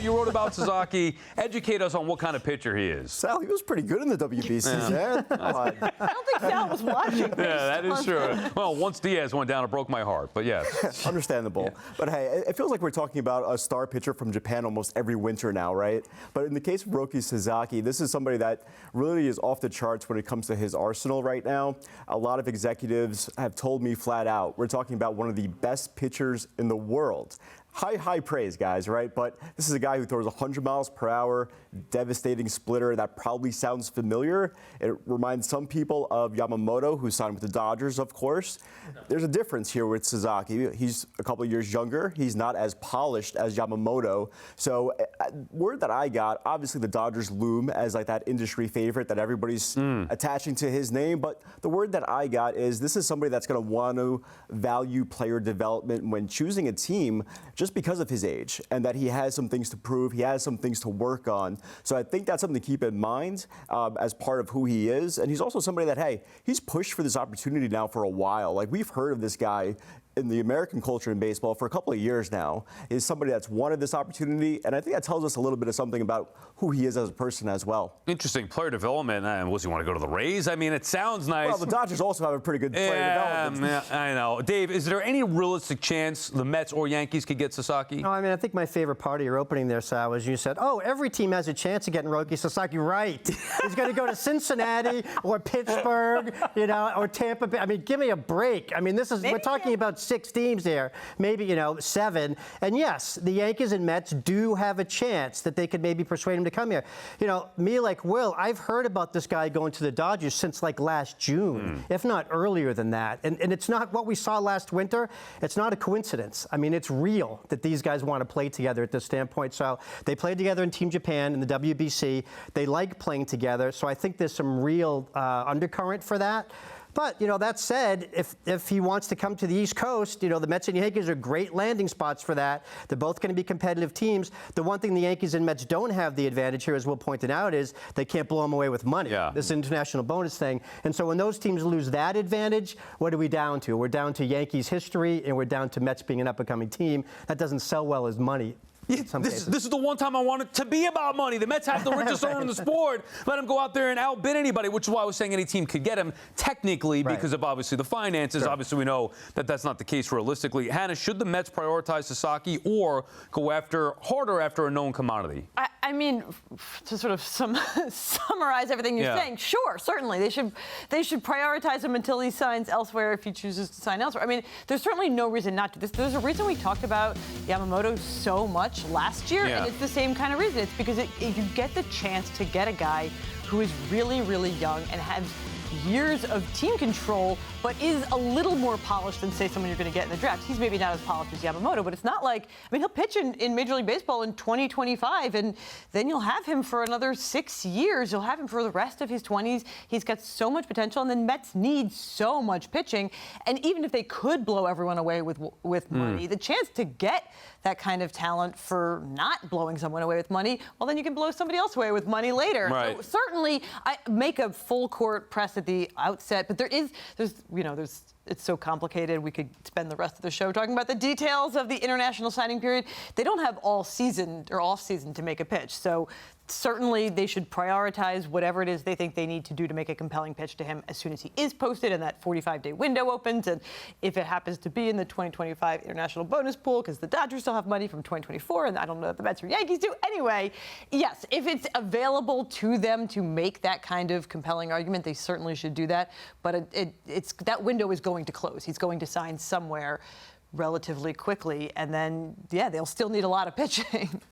You wrote about Sasaki. Educate us on what kind of pitcher he is. Sal, he was pretty good in the WBC, man. I don't think Sal was watching. Yeah, that is true. Well, once Diaz went down, it broke my heart. But yes. Understandable. Yeah. But hey, it feels like we're talking about a star pitcher from Japan almost every winter now, right? But in the case of Roki Sasaki, this is somebody that really is off the charts when it comes to his arsenal right now. A lot of executives have told me flat out, we're talking about one of the best pitchers in the world. High praise, guys, right? But this is a guy who throws 100 miles per hour, devastating splitter. That probably sounds familiar. It reminds some people of Yamamoto, who signed with the Dodgers, of course. There's a difference here with Sasaki. He's a couple of years younger. He's not as polished as Yamamoto. So word that I got, obviously the Dodgers loom as like that industry favorite that everybody's attaching to his name. But the word that I got is this is somebody that's going to want to value player development when choosing a team, just because of his age, and that he has some things to prove, he has some things to work on. So I think that's something to keep in mind as part of who he is. And he's also somebody that, hey, he's pushed for this opportunity now for a while. Like, we've heard of this guy in the American culture in baseball for a couple of years now. Is somebody that's wanted this opportunity, and I think that tells us a little bit of something about who he is as a person as well. Interesting player development. Was he want to go to the Rays? I mean, it sounds nice. Well, the Dodgers also have a pretty good player development. Yeah, I know. Dave, is there any realistic chance the Mets or Yankees could get Sasaki? No, I mean, I think my favorite part of your opening there, Sal, was you said, oh, every team has a chance of getting Roki Sasaki. Right. He's going to go to Cincinnati or Pittsburgh, or Tampa Bay. I mean, give me a break. I mean, we're talking about 6 teams here, maybe, 7. And yes, the Yankees and Mets do have a chance that they could maybe persuade him to come here. Me like Will, I've heard about this guy going to the Dodgers since like last June, if not earlier than that. And it's not what we saw last winter. It's not a coincidence. I mean, it's real that these guys want to play together at this standpoint. So they played together in Team Japan in the WBC. They like playing together. So I think there's some real undercurrent for that. But, that said, if he wants to come to the East Coast, the Mets and Yankees are great landing spots for that. They're both going to be competitive teams. The one thing the Yankees and Mets don't have the advantage here, as Will pointed out, is they can't blow them away with money. Yeah. This international bonus thing. And so when those teams lose that advantage, what are we down to? We're down to Yankees history, and we're down to Mets being an up-and-coming team. That doesn't sell well as money. This is the one time I want it to be about money. The Mets have the richest owner in the sport. Let him go out there and outbid anybody, which is why I was saying any team could get him technically because of obviously the finances. Sure. Obviously, we know that that's not the case realistically. Hannah, should the Mets prioritize Sasaki or go harder after a known commodity? I mean, to sort of summarize everything you're saying, sure, certainly. They should prioritize him until he signs elsewhere if he chooses to sign elsewhere. I mean, there's certainly no reason not to. There's a reason we talked about Yamamoto so much last year, and it's the same kind of reason. It's because you get the chance to get a guy who is really, really young and has years of team control, but is a little more polished than, say, someone you're going to get in the draft. He's maybe not as polished as Yamamoto, but it's not like, he'll pitch in Major League Baseball in 2025, and then you'll have him for another 6 years. You'll have him for the rest of his 20s. He's got so much potential, and then Mets need so much pitching. And even if they could blow everyone away with money, the chance to get that kind of talent for not blowing someone away with money, well, then you can blow somebody else away with money later. Right. So certainly, I make a full court press at the outset, but it's so complicated. We could spend the rest of the show talking about the details of the international signing period. They don't have all season or off season to make a pitch. So certainly they should prioritize whatever it is they think they need to do to make a compelling pitch to him as soon as he is posted and that 45-day window opens. And if it happens to be in the 2025 international bonus pool, because the Dodgers still have money from 2024, and I don't know if the Mets or Yankees do. Anyway, yes, if it's available to them to make that kind of compelling argument, they certainly should do that. But it's that window is going to close. He's going to sign somewhere relatively quickly, and then, they'll still need a lot of pitching.